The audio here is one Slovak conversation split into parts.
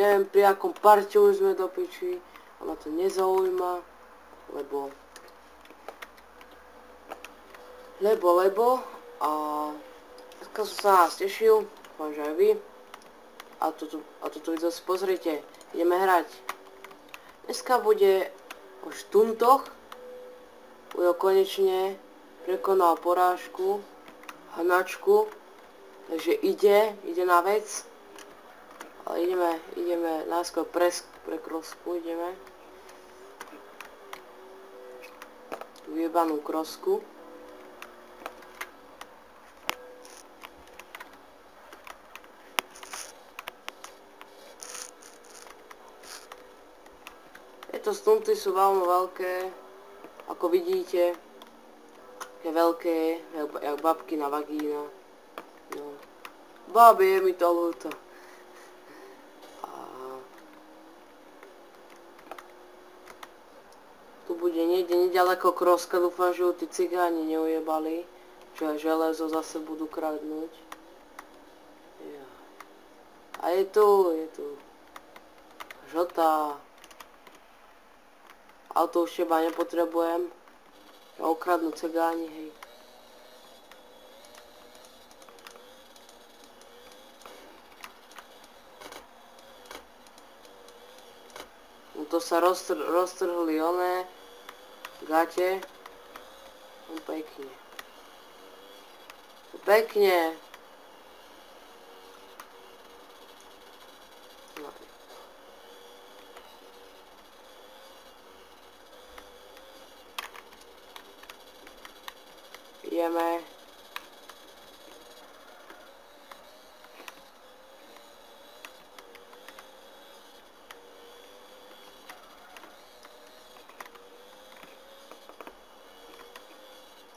neviem pri akom parte už sme do piči, a ma to nezaujíma, lebo a dneska som sa na vás tešil, dúfam, že aj vy. A toto video si pozrite, ideme hrať. Dneska bude o štuntoch, Ujo konečne prekonal porážku, hnačku, takže ide na vec. Ale ideme najskôr pre krosku, ideme. Vyjebanú krosku. Tieto stunty sú veľmi veľké, ako vidíte, je veľké, jak babkina vagína. No. Babi, je mi to ľúto. Tu bude niekde nedaleko kroska, dúfam, že ju tí cigáni neujebali, že železo zase budú kradnúť. Ja. A je tu. Žltá. Auto už teba nepotrebujem. Ja ukradnú cigáni, hej. No to sa roztrhli oné gate. No pekne. Pekne. No. Ideme.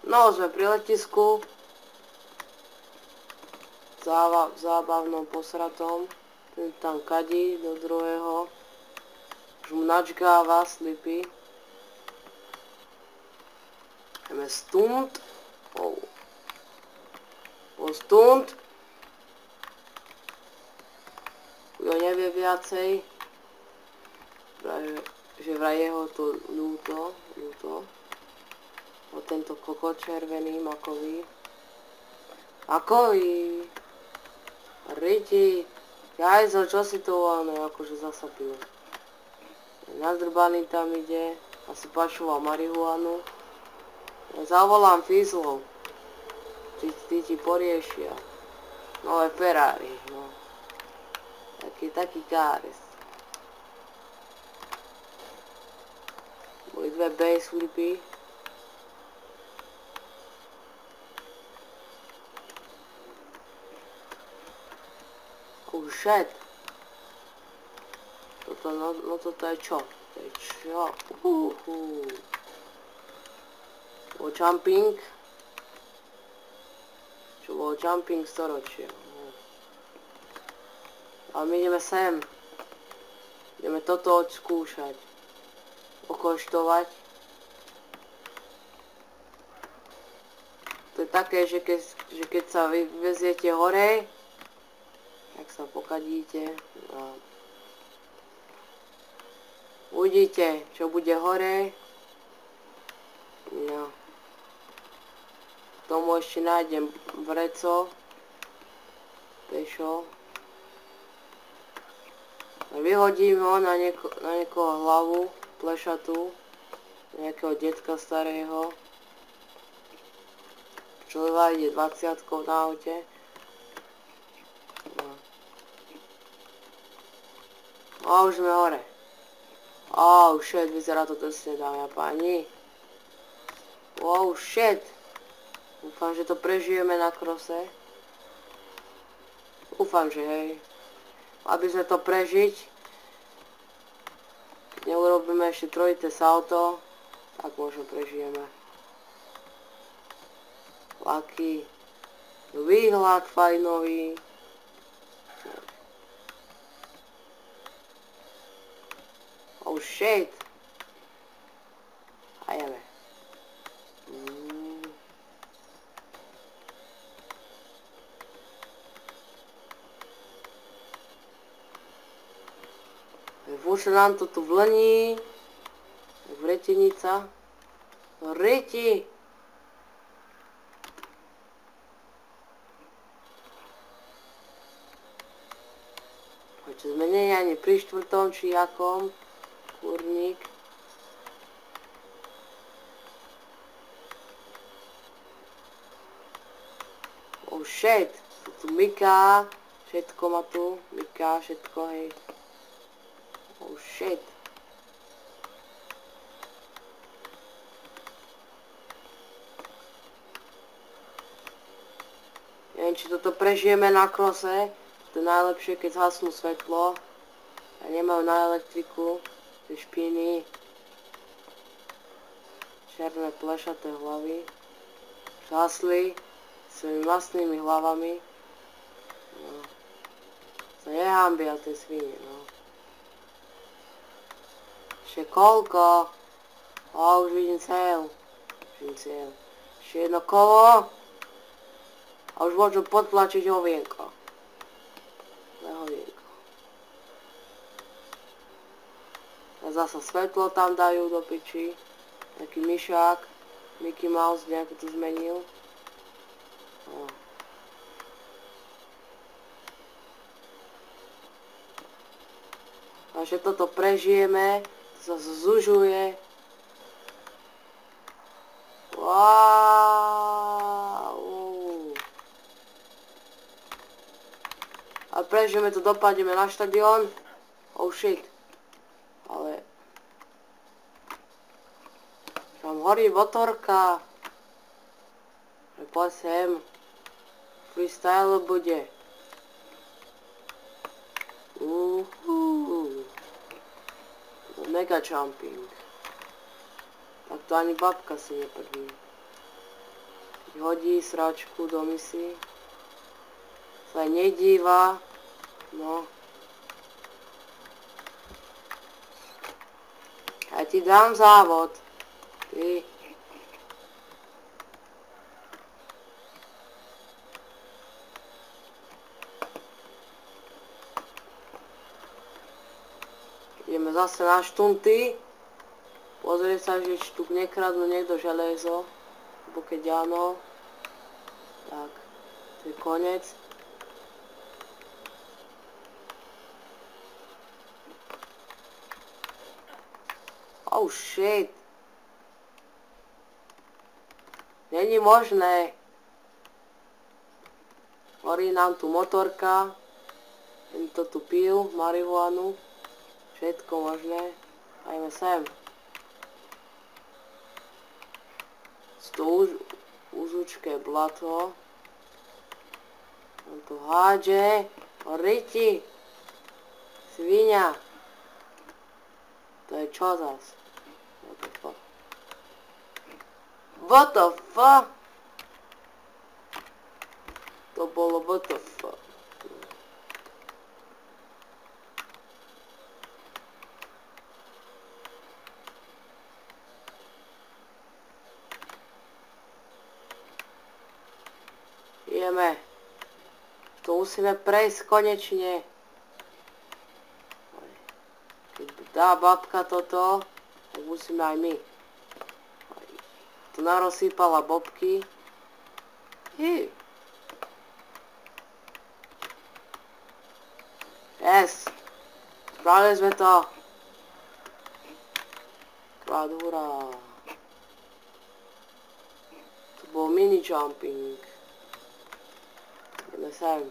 No, sme pri letisku. Zábavnom posratom. Ten tam kadí do druhého. Už mu načgáva slipy. Ideme stunt. Stunt. Ujo nevie viacej. Že vraj jeho to ľúto. O tento kokot červený, makový. Makový. Riti. Jajzo, čo si to voľné, akože zasapil. Nadrbaný tam ide. Asi pašoval marihuanu. Zavolám fízlov. Tí ti poriešia. Nové Ferrari, no. Taký káres. Boli dve base flipy. Oh shit. No toto je čo? To je čo? O jumping. Čo bolo jumping storočia. Ale my ideme sem. Ideme toto odskúšať. Okoštovať. To je také, že keď sa vyveziete hore, tak sa pokadíte. No. Uvidíte, čo bude hore. No. K tomu ešte nájdem vreco. Pešo. Vyhodím ho na niekoho hlavu, plešatú. Nejakého detka starého. Čo ide 20-kou na aute. No. A už sme hore. Oh shit, vyzerá to drsne, dámy a páni. Oh shit. Dúfam, že to prežijeme na krose. Dúfam, že hej. Aby sme to prežiť, keď neurobíme ešte trojité salto, tak možno prežijeme. Aký výhľad fajnový. Oh shit. A jeme. Furt sa nám to tu vlní. Vretenica. No reti. Čo sme nie ani pri 4. či jakom. Kurník. Oh shit. Tu myká. Všetko ma tu. Myká všetko, hej. Oh shit. Neviem, či toto prežijeme na krose. To je najlepšie, keď zhasnú svetlo. A nemajú na elektriku. Tie špiny. Černé plešaté hlavy. Zhasli svojimi vlastnými hlavami. No. Sa nehambia tie svine, no. Ešte koľko? Už vidím cieľ. Ešte jedno kolo. A už môžem podtlačiť ovienko. Ovienko. A zasa svetlo tam dajú do piči. Taký myšák. Mickey Mouse nejako to zmenil. No. A že toto prežijeme, to sa zužuje. Wow. A prežijeme to, dopadneme na štadión. Oh shit. Ale... tam horí motorka. Poď sem. Freestyle bude. Mega jumping. Tak to ani babka si neprdí. Keď hodí sračku do misy, sa nedíva. No. Ja ti dám závod. Ty. Ideme zase na štunty. Pozrieť sa, že či tu nekradnú niekto železo. Lebo keď áno, tak to je konec. Oh shit. Není možné. Horí nám tu motorka. Tento tu pil marihuanu. Všetko možné. Dajme sem. Tu úzučké blato. On tu hádže. Riti. Svinia. To je čo zas? What the fuck? What the fuck? To bolo what the fuck? Ideme. To musíme prejsť konečne. Keď dá babka toto, tak musíme aj my. Tu narozsýpala bobky. Yes. Spravili sme to. Krát hurá. To bol mini jumping. Ideme sem.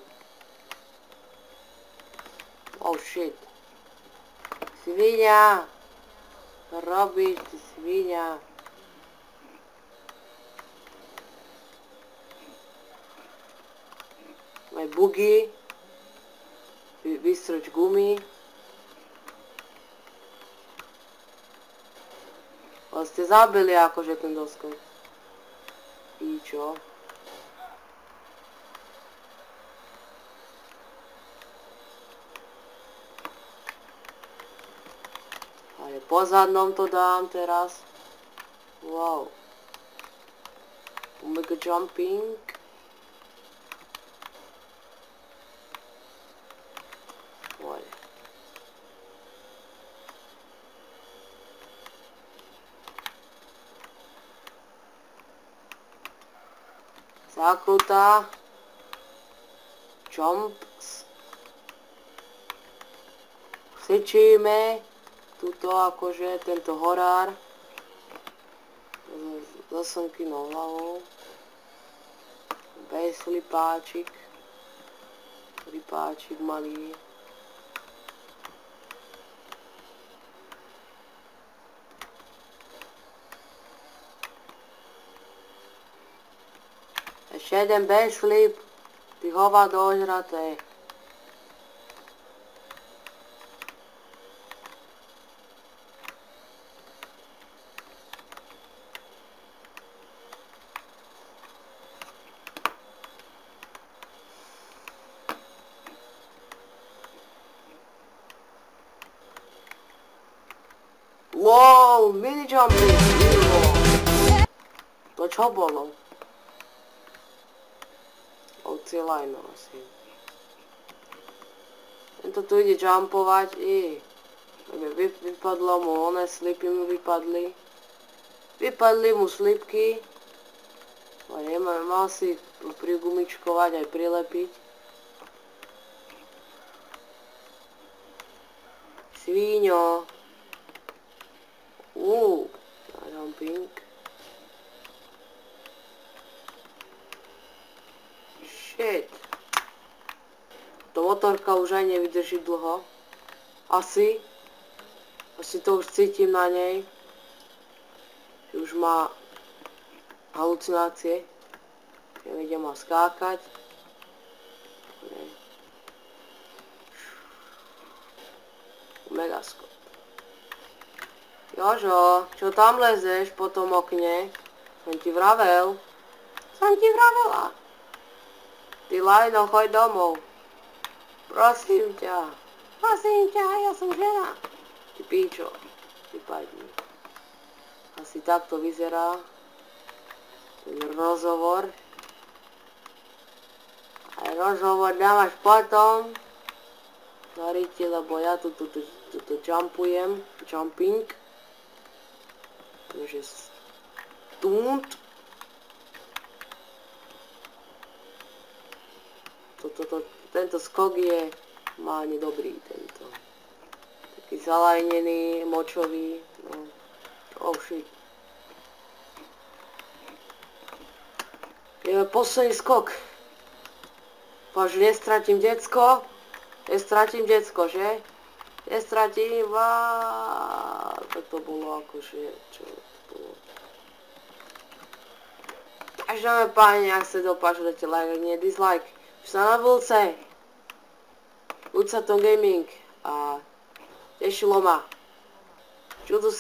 Oh shit. Svinia. Robíš, ty svinia. Aj bugy. Vystrč gumy. Ale ste zabili akože ten doskok. Píčo. Ale po zadnom to dám teraz. Wow. Omega jumping. Zakrutá. Jumps. Sečíme tuto akože tento horár. Zase hlavu. Bez flipáčik. Flipáčik malý. Ešte jeden backflip, ty hovado ožraté. Wow, mini jumping, to čo bolo? Line asi. Tento tu ide jumpovať i vypadlo mu one slipy mu vypadli. Vypadli mu slipky. Mal si prigumičkovať aj prilepiť. Svíňo. Jumping. Shit. To motorka už aj nevydrží dlho. Asi to už cítim na nej. Už má halucinácie. Nevedia ma skákať. Megaskop. Jožo, čo tam lezeš po tom okne? Som ti vravel. Som ti vravela. Ty Lajno, choď domov. Prosím ťa, ja som žena. Ty píčo, vypadni. Asi takto vyzerá ten rozhovor. Aj rozhovor dávaš potom. Zaríte, lebo ja tuto jumpujem. Jumping. Takže stunt. Tento skok je máne dobrý, tento. Taký zalajnený, močový, no. Oh shit. Ideme posledný skok. Páč, nestratím decko, že? Nestratím, tak to bolo akože, čo to bolo. Takže dáme páni, ak sa to páči, dajte like, ak nie dislike. Už sa na budúce. Lucaton Gaming a tešilo ma. Čudu si.